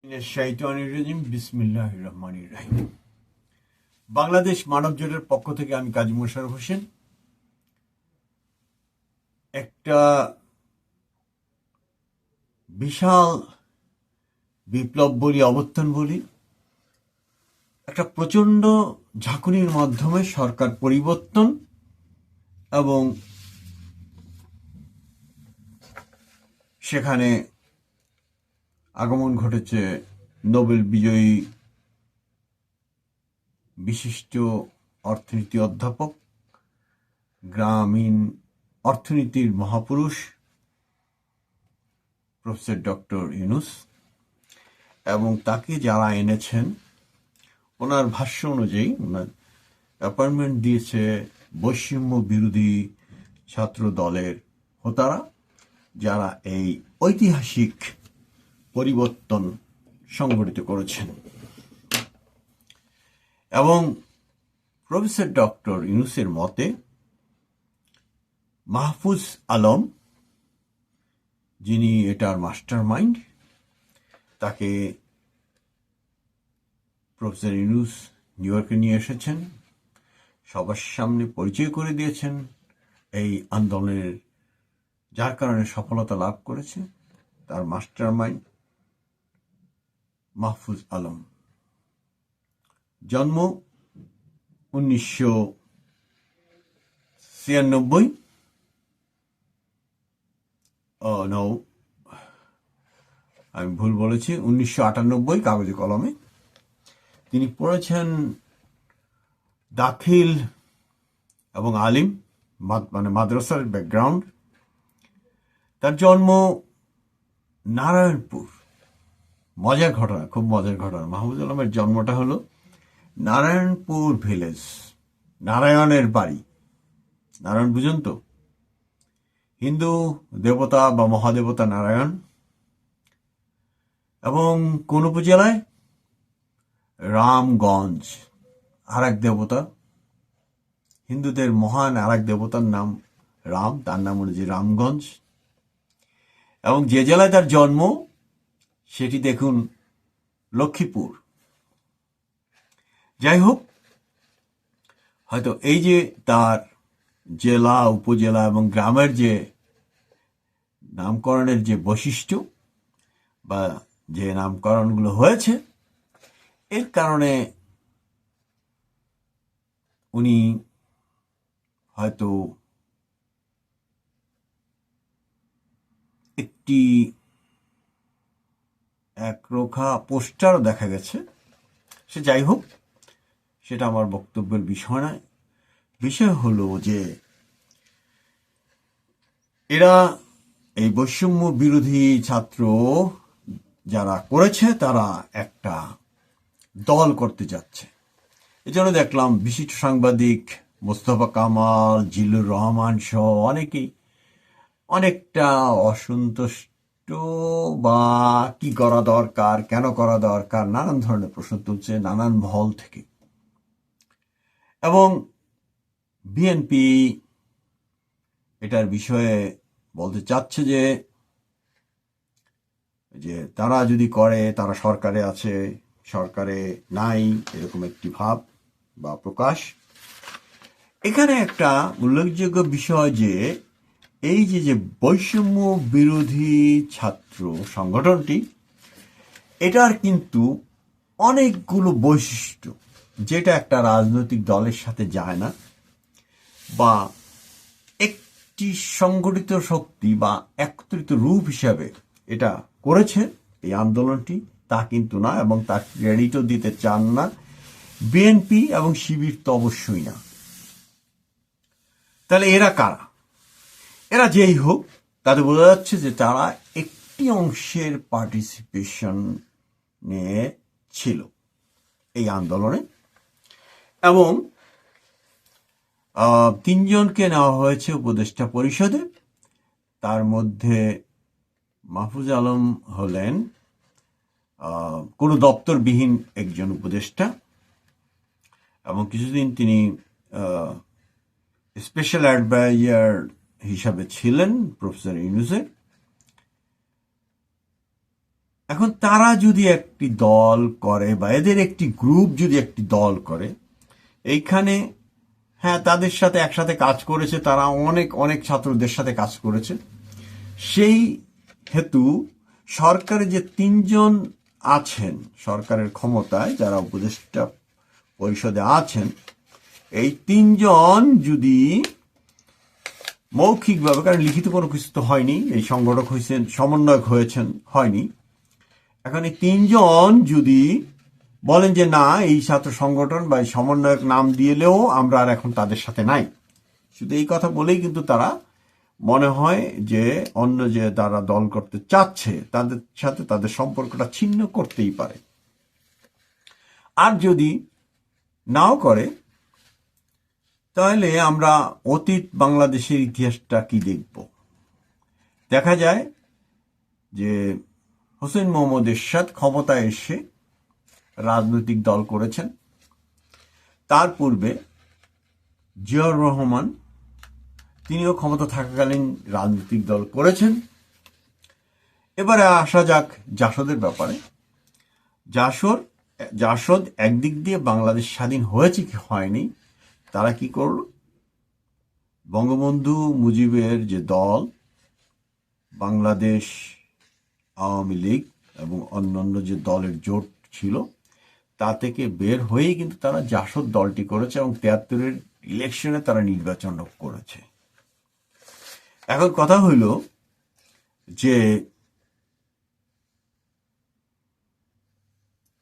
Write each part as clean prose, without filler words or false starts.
বিসমিল্লাহির রহমানির রহিম। বাংলাদেশ মানব জোটের পক্ষ থেকে আমি কাজী মোশাররফ হোসেন একটা বিশাল বিপ্লব বলি, অভ্যুত্থান বলি, একটা প্রচন্ড ঝাঁকুনির মাধ্যমে সরকার পরিবর্তন এবং সেখানে আগমন ঘটেছে নোবেল বিজয়ী বিশিষ্ট অর্থনীতি অধ্যাপক, গ্রামীণ অর্থনীতির মহাপুরুষ প্রফেসর ডক্টর ইউনূস, এবং তাকে যারা এনেছেন ওনার ভাষ্য অনুযায়ী ওনার অ্যাপয়েন্টমেন্ট দিয়েছে বৈষম্য বিরোধী ছাত্র দলের হোতারা, যারা এই ঐতিহাসিক পরিবর্তন সংগঠিত করেছেন। এবং প্রফেসর ডক্টর ইউনূসের মতে মাহফুজ আলম, যিনি এটার মাস্টার মাইন্ড, তাকে প্রফেসর ইউনূস নিউ ইয়র্কে নিয়ে এসেছেন, সবার সামনে পরিচয় করে দিয়েছেন এই আন্দোলনের, যার কারণে সফলতা লাভ করেছে তার মাস্টার মাইন্ড মাহফুজ আলম। জন্ম 1996, আমি ভুল বলেছি, 1998 কাগজে কলমে। তিনি পড়েছেন দাখিল এবং আলিম, মানে মাদ্রাসার ব্যাকগ্রাউন্ড। তার জন্ম নারায়ণপুর। মজার ঘটনা, খুব মজার ঘটনা। মাহফুজ আলমের জন্মটা হলো নারায়ণপুর ভিলেজ, নারায়ণের বাড়ি। নারায়ণ বুঝুন তো, হিন্দু দেবতা বা মহাদেবতা নারায়ণ। এবং কোন উপজেলায়? রামগঞ্জ, আর এক দেবতা, হিন্দুদের মহান আর এক দেবতার নাম রাম, তার নাম অনুযায়ী রামগঞ্জ। এবং যে জেলায় তার জন্ম সেটি দেখুন লক্ষ্মীপুর। যাই হোক, হয়তো এই যে তার জেলা, উপজেলা এবং গ্রামের যে নামকরণের যে বৈশিষ্ট্য বা যে নামকরণগুলো হয়েছে, এর কারণে উনি হয়তো একটি একরোখা পোস্টারও দেখা গেছে। সে যাই হোক, সেটা আমার বক্তব্যের বিষয় নয়। বিষয় হলো যে এরা এই বৈষম্য বিরোধী ছাত্র যারা করেছে, তারা একটা দল করতে যাচ্ছে। এজন্য দেখলাম বিশিষ্ট সাংবাদিক মোস্তফা কামাল, জিল্লুর রহমান সহ অনেকেই অনেকটা অসন্তুষ্ট, বা কি করা দরকার, কেন করা দরকার, নানান ধরনের প্রশ্ন তুলছে নানান মহল থেকে। এবং বিএনপি এটার বিষয়ে বলতে চাচ্ছে যে তারা যদি করে, তারা সরকারে আছে, সরকারে নাই, এরকম একটি ভাব বা প্রকাশ। এখানে একটা উল্লেখযোগ্য বিষয় যে এই যে বৈষম্য বিরোধী ছাত্র সংগঠনটি, এটার কিন্তু অনেকগুলো বৈশিষ্ট্য, যেটা একটা রাজনৈতিক দলের সাথে যায় না, বা একটি সংগঠিত শক্তি বা একত্রিত রূপ হিসাবে এটা করেছে এই আন্দোলনটি, তা কিন্তু না। এবং তার ক্রেডিটও দিতে চান না বিএনপি এবং শিবির, তো অবশ্যই না। তাহলে এরা কারা? এরা যেই হোক, তাতে বোঝা যাচ্ছে যে তারা একটি অংশের পার্টিসিপেশন নিয়ে ছিল এই আন্দোলনে। এবং 3 জনকে নেওয়া হয়েছে উপদেষ্টা পরিষদে। তার মধ্যে মাহফুজ আলম হলেন কোনো দপ্তরবিহীন একজন উপদেষ্টা, এবং কিছুদিন তিনি স্পেশাল অ্যাডভাইজার হিসাবে ছিলেন প্রফেসর ইউনূসের। এখন তারা যদি একটি দল করে বা এদের একটি গ্রুপ যদি একটি দল করে, এইখানে হ্যাঁ তাদের সাথে একসাথে কাজ করেছে, তারা অনেক অনেক ছাত্রদের সাথে কাজ করেছে। সেই হেতু সরকারে যে তিনজন আছেন সরকারের ক্ষমতায়, যারা উপদেষ্টা পরিষদে আছেন, এই তিনজন যদি মৌখিকভাবে, কারণ লিখিত কোনো কিছু তো হয়নি, এই সংগঠক হয়েছেন, সমন্বয়ক হয়েছেন, হয়নি। এখন এই তিনজন যদি বলেন যে না, এই ছাত্র সংগঠন বা এই সমন্বয়ক নাম দিলেও আমরা আর এখন তাদের সাথে নাই, শুধু এই কথা বলেই কিন্তু তারা মনে হয় যে অন্য যে তারা দল করতে চাচ্ছে তাদের সাথে তাদের সম্পর্কটা ছিন্ন করতেই পারে। আর যদি নাও করে, তাহলে আমরা অতীত বাংলাদেশের ইতিহাসটা কি দেখব? দেখা যায় যে হোসেন মোহাম্মদ এরশাদ ক্ষমতায় এসে রাজনৈতিক দল করেছেন। তার পূর্বে জিয়াউর রহমান, তিনিও ক্ষমতা থাকাকালীন রাজনৈতিক দল করেছেন। এবারে আসা যাক জাসদের ব্যাপারে। জাসদ একদিক দিয়ে বাংলাদেশ স্বাধীন হয়েছে কি হয়নি, তারা কি করল? বঙ্গবন্ধু মুজিবের যে দল বাংলাদেশ আওয়ামী লীগ এবং অন্যান্য যে দলের জোট ছিল, তা থেকে বের হয়েই কিন্তু তারা জাসদ দলটি করেছে এবং ৭৩-এর ইলেকশনে তারা নির্বাচন করেছে। এখন কথা হইল যে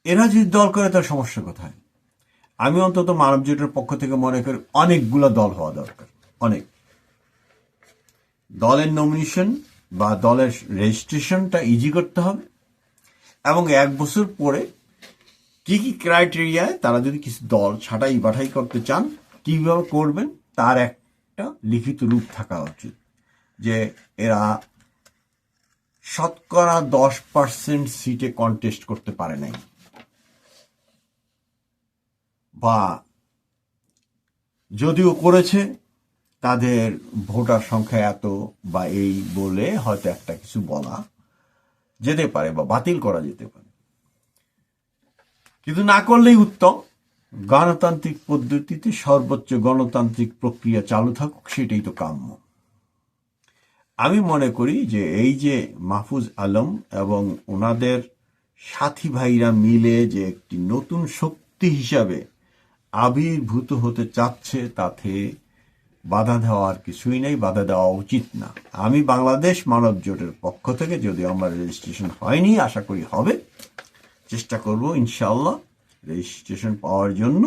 এরা যদি দল করে তার সমস্যা কোথায়? আমি অন্তত মানব জোটের পক্ষ থেকে মনে করি অনেকগুলো দল হওয়া দরকার। অনেক দলের নমিনেশন বা দলের রেজিস্ট্রেশনটা ইজি করতে হবে, এবং ১ বছর পরে কি কি ক্রাইটেরিয়ায় তারা যদি কিছু দল ছাঁটাই বাছাই করতে চান, কিভাবে করবেন তার একটা লিখিত রূপ থাকা উচিত। যে এরা শতকরা 10% সিটে কন্টেস্ট করতে পারে নাই, বা যদিও করেছে তাদের ভোটার সংখ্যা এত বা এই বলে হয়তো একটা কিছু বলা যেতে পারে বা বাতিল করা যেতে পারে, কিন্তু না করলেই উত্তম। গণতান্ত্রিক পদ্ধতিতে সর্বোচ্চ গণতান্ত্রিক প্রক্রিয়া চালু থাকুক, সেটাই তো কাম্য। আমি মনে করি যে এই যে মাহফুজ আলম এবং ওনাদের সাথী ভাইরা মিলে যে একটি নতুন শক্তি হিসাবে আবির্ভূত হতে চাচ্ছে, তাতে বাধা দেওয়ার কিছুই নেই, বাধা দেওয়া উচিত না। আমি বাংলাদেশ মানব জোটের পক্ষ থেকে, যদি আমার রেজিস্ট্রেশন হয়নি, আশা করি হবে, চেষ্টা করব ইনশাআল্লাহ রেজিস্ট্রেশন পাওয়ার জন্য।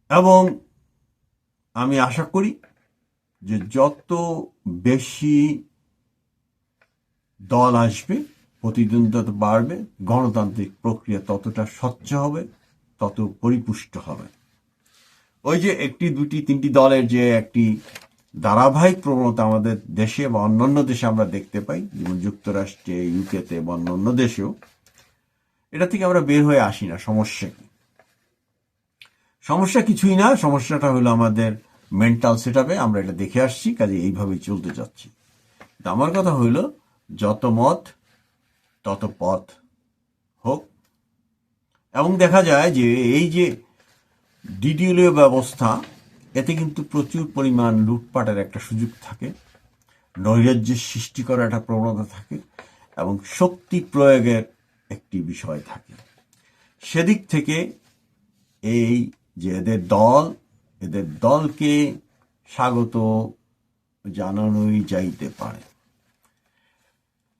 এবং আমি আশা করি যে যত বেশি দল আসবে, প্রতিদ্বন্দ্বিতা বাড়বে, গণতান্ত্রিক প্রক্রিয়া ততটা স্বচ্ছ হবে, তত পরিপুষ্ট হবে। ওই যে একটি, দুটি, তিনটি দলের যে একটি ধারাবাহিক প্রবণতা আমাদের দেশে বা অন্যান্য দেশে আমরা দেখতে পাই, যেমন যুক্তরাষ্ট্রে, ইউকেতে বা অন্যান্য দেশেও, এটা থেকে আমরা বের হয়ে আসি না। সমস্যা কিছুই না, সমস্যাটা হলো আমাদের মেন্টাল সেটআপে। আমরা এটা দেখে আসছি, কাজে এইভাবেই চলতে যাচ্ছি। আমার কথা হইল, যত মত তত পথ হোক। এবং দেখা যায় যে এই যে ডিডিএলও ব্যবস্থা, এতে কিন্তু প্রচুর পরিমাণ লুটপাটের একটা সুযোগ থাকে, নৈরাজ্যের সৃষ্টি করার একটা প্রবণতা থাকে, এবং শক্তি প্রয়োগের একটি বিষয় থাকে। সেদিক থেকে এই যে এদের দলকে স্বাগত জানানোই যাইতে পারে।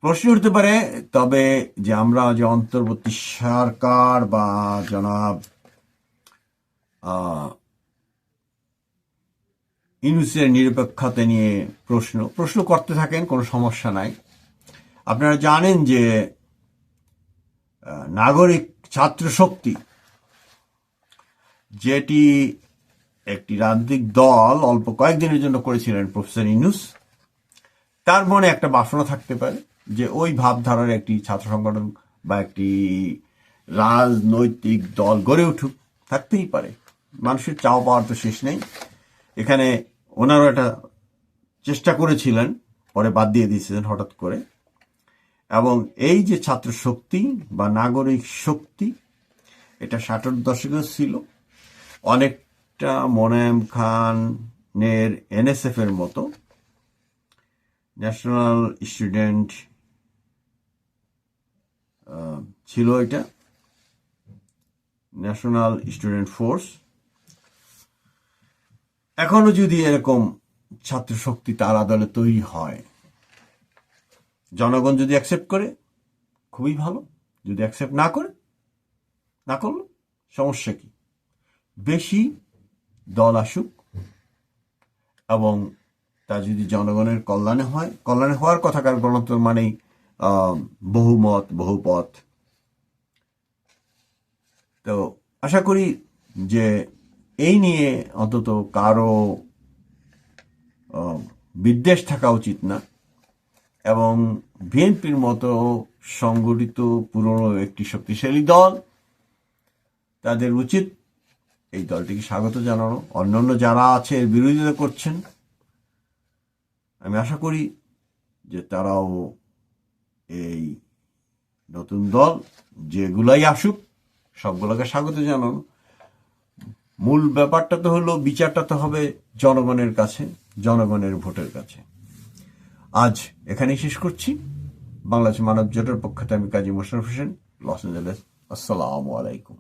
প্রশ্ন উঠতে পারে তবে যে আমরা যে অন্তর্বর্তী সরকার বা জনাব ইউনূসের নিরপেক্ষতা নিয়ে প্রশ্ন করতে থাকেন, কোনো সমস্যা নাই। আপনারা জানেন যে নাগরিক ছাত্র শক্তি, যেটি একটি রাজনৈতিক দল অল্প কয়েকদিনের জন্য করেছিলেন প্রফেসর ইউনূস, তার মনে একটা বাসনা থাকতে পারে যে ওই ভাবধারার একটি ছাত্র সংগঠন বা একটি রাজনৈতিক দল গড়ে উঠুক, থাকতেই পারে। মানুষের চাওয়া পাওয়ার তো শেষ নেই। এখানে ওনারও একটা চেষ্টা করেছিলেন, পরে বাদ দিয়ে দিয়েছিলেন হঠাৎ করে। এবং এই যে ছাত্র শক্তি বা নাগরিক শক্তি, এটা 60-এর দশকে ছিল অনেকটা মোনায়েম খানের এনএসএফ এর মতো, ন্যাশনাল স্টুডেন্ট ছিল, এটা ন্যাশনাল স্টুডেন্ট ফোর্স। এখনো যদি এরকম ছাত্র শক্তি তার আদলে তৈরি হয়, জনগণ যদি অ্যাকসেপ্ট করে খুবই ভালো, যদি অ্যাকসেপ্ট না করলো সমস্যা কি? বেশি দল আসুক এবং তা যদি জনগণের কল্যাণে হওয়ার কথা, কারণ গণতন্ত্র মানেই বহুমত বহুপথ। তো আশা করি যে এই নিয়ে অন্তত কারো বিদ্বেষ থাকা উচিত না, এবং বিএনপির মতো সংগঠিত পুরনো একটি শক্তিশালী দল, তাদের উচিত এই দলটিকে স্বাগত জানানো। অন্যান্য যারা আছে এর বিরোধিতা করছেন, আমি আশা করি যে তারাও এই নতুন দল যেগুলাই আসুক সবগুলোকে স্বাগত জানানো। মূল ব্যাপারটা তো হলো, বিচারটা তো হবে জনগণের কাছে, জনগণের ভোটের কাছে। আজ এখানেই শেষ করছি। বাংলাদেশ মানব জোটের পক্ষ থেকে আমি কাজী মোশাররফ হোসেন, লস এঞ্জেলেস। আসসালামু আলাইকুম।